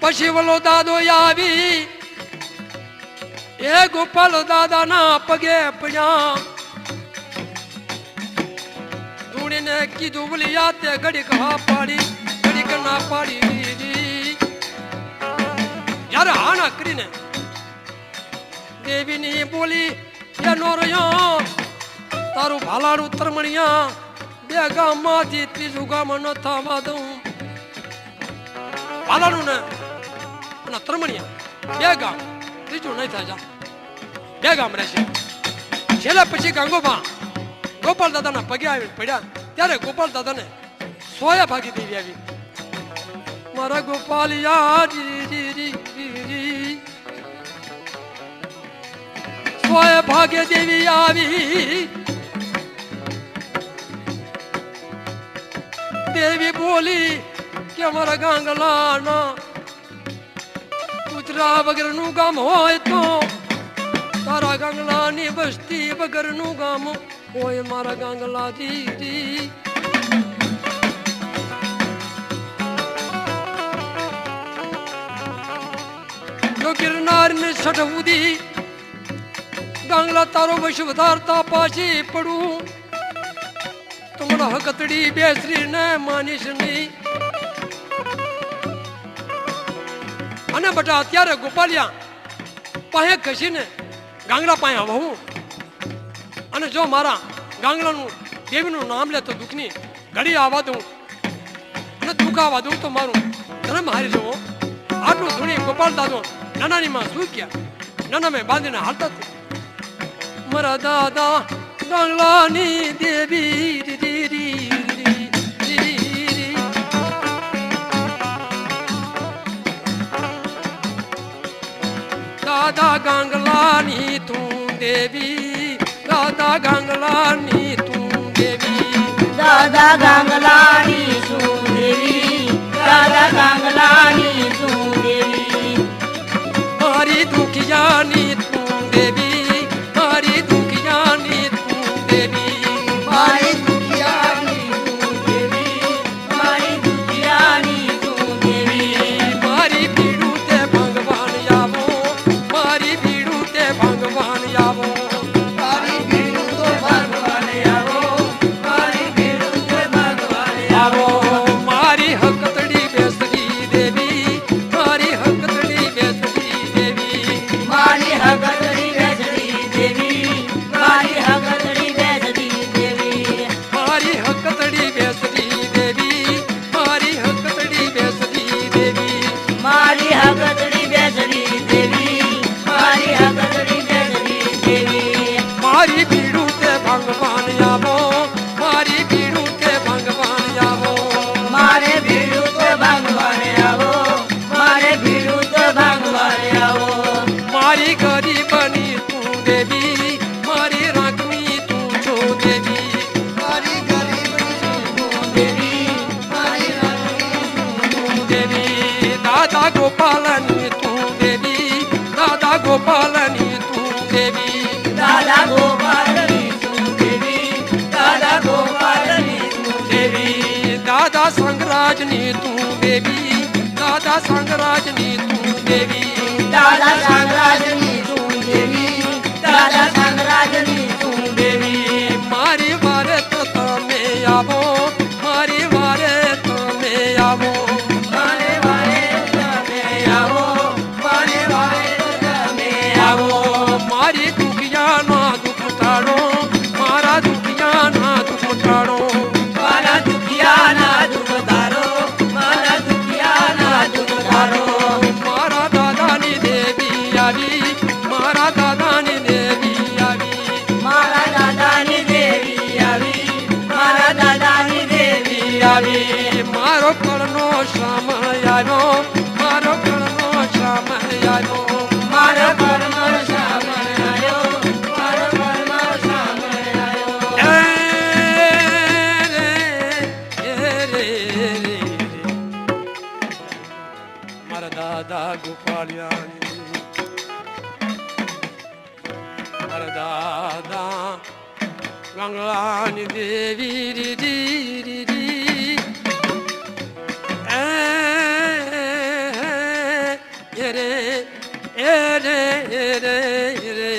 પછી વલો દાદો આવી એ ગોપાલ દાદાના પગે પડ્યા. ધૂણીને કીધું બોલિયા તે ઘડીક હા પાડી ઘડીક ના પાડી દીધી. જયારે હા ના કરીને દેવીની બોલી એ નો રહ્યો તારું ભાલાડું તરમણિયા 2 ગામમાંથી 3 ગામ ન થવા દઉં. ભાલાડું ને અને તરમણિયા 2 ગામ, ત્રીજું નહીં થાય. 2 ગામ રહેશે. છેલ્લે પછી ગંગોબા ગોપાલ દાદાના પગે આવી પડ્યા ત્યારે ગોપાલ દાદાને સોયા ભાગી દેવી આવી. મારા ગોપાલ સોયા ભાગે દેવી આવી. દેવી બોલી કે મારા ગાંગલાના કૂતરા વગરનું ગામ હોય તો તારા ગાંગલાની વસ્તી વગરનું ગામ હોય મારા ગાંગલા દીદી. જો ગિરનાર ને સઠવુદી ગાંગલા તારો વશ વધારતા પાછી પડું તો મને હકતડી બેસરી ને માનીશ નહીં. અને બટા અત્યારે ગોપાલિયા પાસે ઘસીને ગાંગડા પાસે વહું અને જો મારા ગાંગડાનું દેવીનું નામ લે તો દુઃખની ઘડી આવવા દઉં અને દુઃખ આવવા દઉં તો મારું ધર્મ હારી જવો. આટલું ધૂણી ગોપાલ દાદો નાનાનીમાં શું ગયા નાના મેં બાંધીને હાલતા મારા દાદા ગાંગલાની દેવી દાદા ગાંગલાની તું દેવી દાદા ગાંગલાની તું દેવી દાદા ગાંગલાની તું દેવી દાદા ગાંગલાની તું દેવી મારી દુખિયાની તું દેવી મારી દુખિયાની તું દેવી મારી દુખિયાની તું દેવી મારી દુખિયાની તું દેવી મારી પીડું તે ભગવાન આવો મારી પીડું તે ભગવાન આવો મારી ભીડું તો ભગવાન આવો મારી ભીડું તો ભગવાન આવો ગોપાલની તું દેવી, દાદા ગોપાલની તું દેવી, દાદા ગોપાલની તું દેવી, દાદા ગોપાલની તું દેવી, દાદા સંગરાજની તું દેવી, દાદા સંગરાજની તું દેવી, દાદા સાંગરાજની તું દેવી, દાદા સાંગરાજની તું દેવી. મારી વારે તો તમે આવો, મારી વારે તમે આવો, મને વારે તમે આવો, મને વારે તમે આવો. મારી દુખિયાના દુઃખ ટાળો, મારા દુખિયાના દુઃખ ટાળો, મારા દુખિયાના દુઃખ ધારો, મારા દુખિયાના દુઃખ ધારો. મારા દાદાની દેવી આવી, મારા દાદાની દેવી આવી, મારા દાદાની દેવી આવી, મારા દાદાની દેવી આવી. મારો કળનો સમય આવ્યો, મારો કળનો સમય આવ્યો, મારો કર્મ સાંભળાયો, મારો કર્મ સાંભળાયો. મારા દાદા ગોપાલિયાની, મારા દાદા ગંગલાની દેવી રી રી રી રી. એ રે એ રે એ રે એ રે.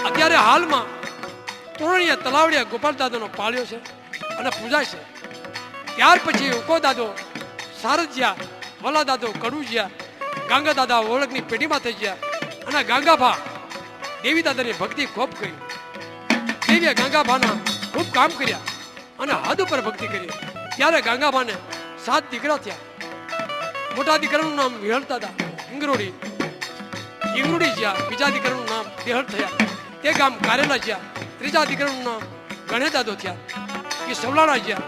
અત્યારે હાલમાં તોરણીયા તલાવડિયા ગોપાલ દાદાનો પાળ્યો છે અને પૂજા છે. ત્યાર પછી ઉકો દાદો સારજ્યા, વલા દાદો કડુજ્યા, ગાંગા દાદા ઓળખની પેઢીમાં થઈ ગયા અને ગાંગાભા દેવી દાદાની ભક્તિ ખૂબ કરી. દેવીએ ગાંગાભાના ખૂબ કામ કર્યા અને હદ ઉપર ભક્તિ કરી. ત્યારે ગાંગાભાને 7 દીકરા થયા. મોટા દીકરાનું નામ વિહળ દાદા ઇંગરોડી જ્યાં, બીજા દીકરાનું નામ દેહળ થયા, તે ગામ કારેલા જ્યાં, ત્રીજા દીકરાનું નામ ગણે દાદો થયા, એ સવલાણા જ્યાં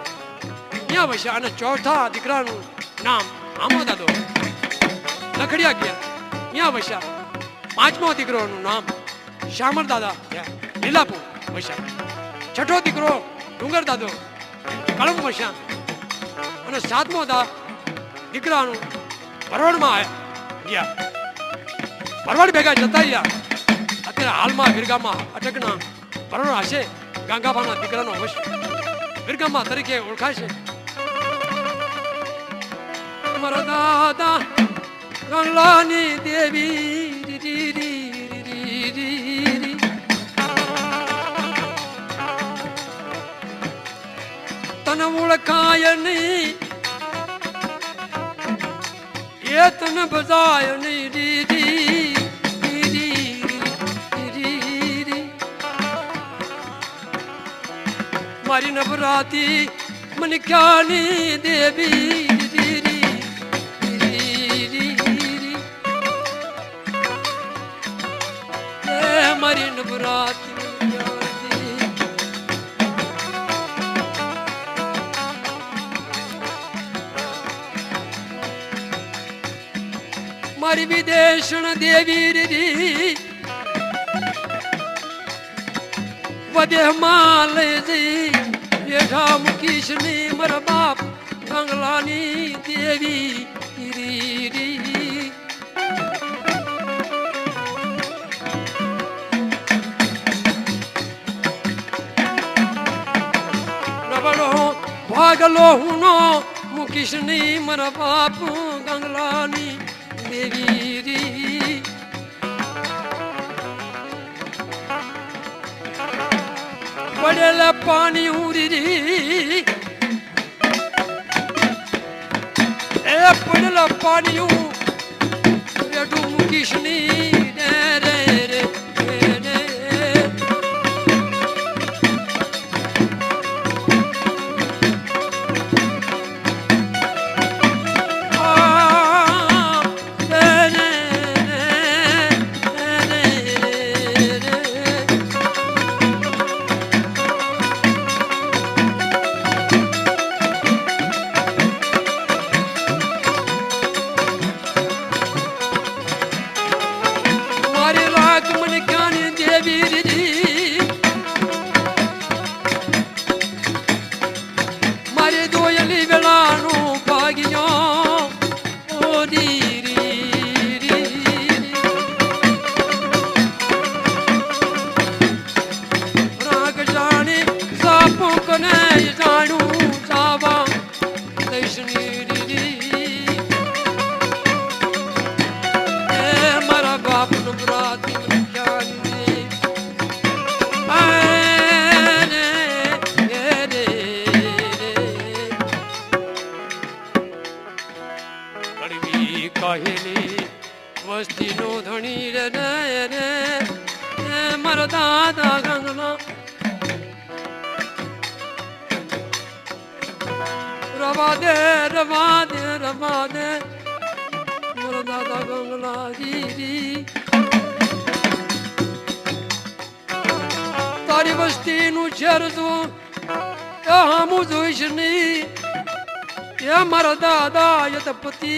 ત્યાં વસ્યા, અને ચોથા દીકરાનું નામ આમો દાદો લખડિયા ગયા ત્યાં વસ્યા. 5મો દીકરોનું નામ શ્યામળ દાદા થયા, લીલાપુર વસ્યા. 6ઠો દીકરો ડુંગર દાદો કળમ વસ્યા, અને 7મો દીકરાનું ભરવાડમાં ગયા. ભરવાડ ભેગા જતા રહ્યા. અત્યારે હાલમાં વિરગામાં અટકના ભરવાડ હશે, ગાંગાભાના દીકરાનો વશ વિરગામા તરીકે ઓળખાય છે. મારા દાદા ગંગલાની દેવી રી રી રી રી રી રી. તને ઓળખાય નહીં એ તને બજાય નહીં રી રી રી રી રી રી. મારી નવરાતી મને ક્યાંની દેવી રી રી રી રી રી. એ મારી નવરાતી મારી વિદેશણ દેવી રી વદેહમાં લઈ જઈ બેઠા મૂકીશ ની મારા બાપ ગંગલાની દેવી રી રી. નવડો ભાગલો હું નો મૂકીશ ની મારા બાપ ગંગલાની દેવી રી. પડેલા પાણી ઉરી રી, એ પડેલા પાણી રેડું મૂકીશ ની રે રે રે રે. રવા દે રવા દે રવા દે મારા દાદા ગંગલાજી તારી વસ્તી નું ઝેર જો હામું જોઈશ નહીં એ મારા દાદા યતપતિ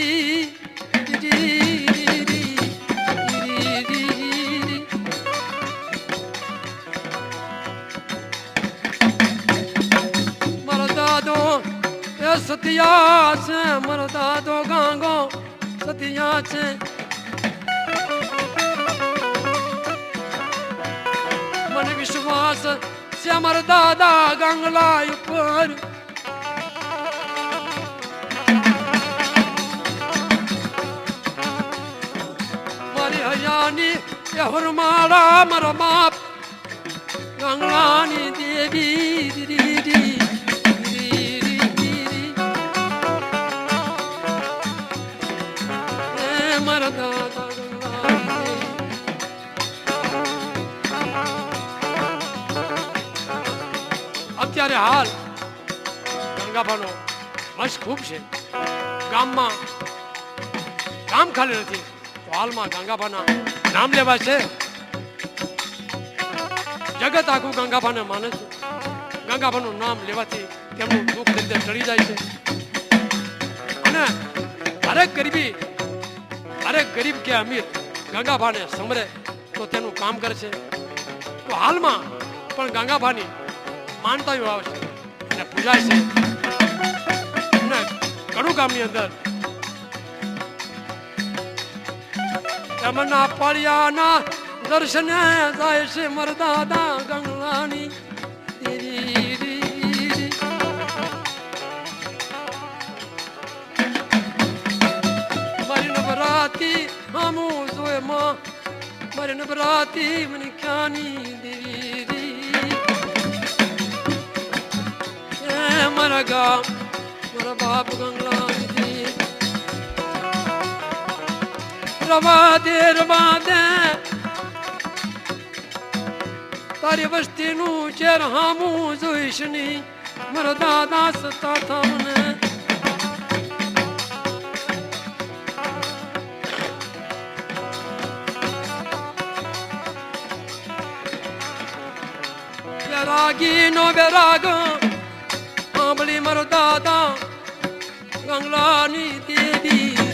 મારા દાદો એ સતિયા છે મારા દાદો ગાંગો સતિયા છે મને વિશ્વાસ છે મારા દાદા ગાંગલા ઉપર મારી હયાની એ હરમાળા મારા બાપ ગાંગલાની દેવી મારા દાદા ગંગલાની અત્યારે હાલ ગંગાબાનો મસ્ત ખૂબ છે ગામમાં કામ ખાલી નથી તો હાલમાં ગંગાબાના નામ લેવા છે જગત આખું ગંગાબાને માને છે ગંગાબાનું નામ લેવાથી તેમનું દુઃખ દર્દ ચડી જાય છે અને હરેક ગરીબ કે અમીર ગંગાબાને સમરે તો તેનું કામ કરે છે તો હાલમાં પણ ગંગાબાની માનતાઓ આવે છે અને પૂજાય છે અને ઘણું ગામની અંદર તેમના પાળિયાના દર્શને જાય છે મરદાદા ગંગલાની મારી નવરાતી હામું જોએ માં મારી નવરાતી મને ખ્યાની દેવી મારા ગામ મારા બાપ ગંગલાની રવા દે તારી વસ્તીનું ચેર હામું જોઈશ નહીં મારા દાદા સતા થામને રાગી નો બેરાગ આંબલી મારો દાદા ગંગલાની દેવી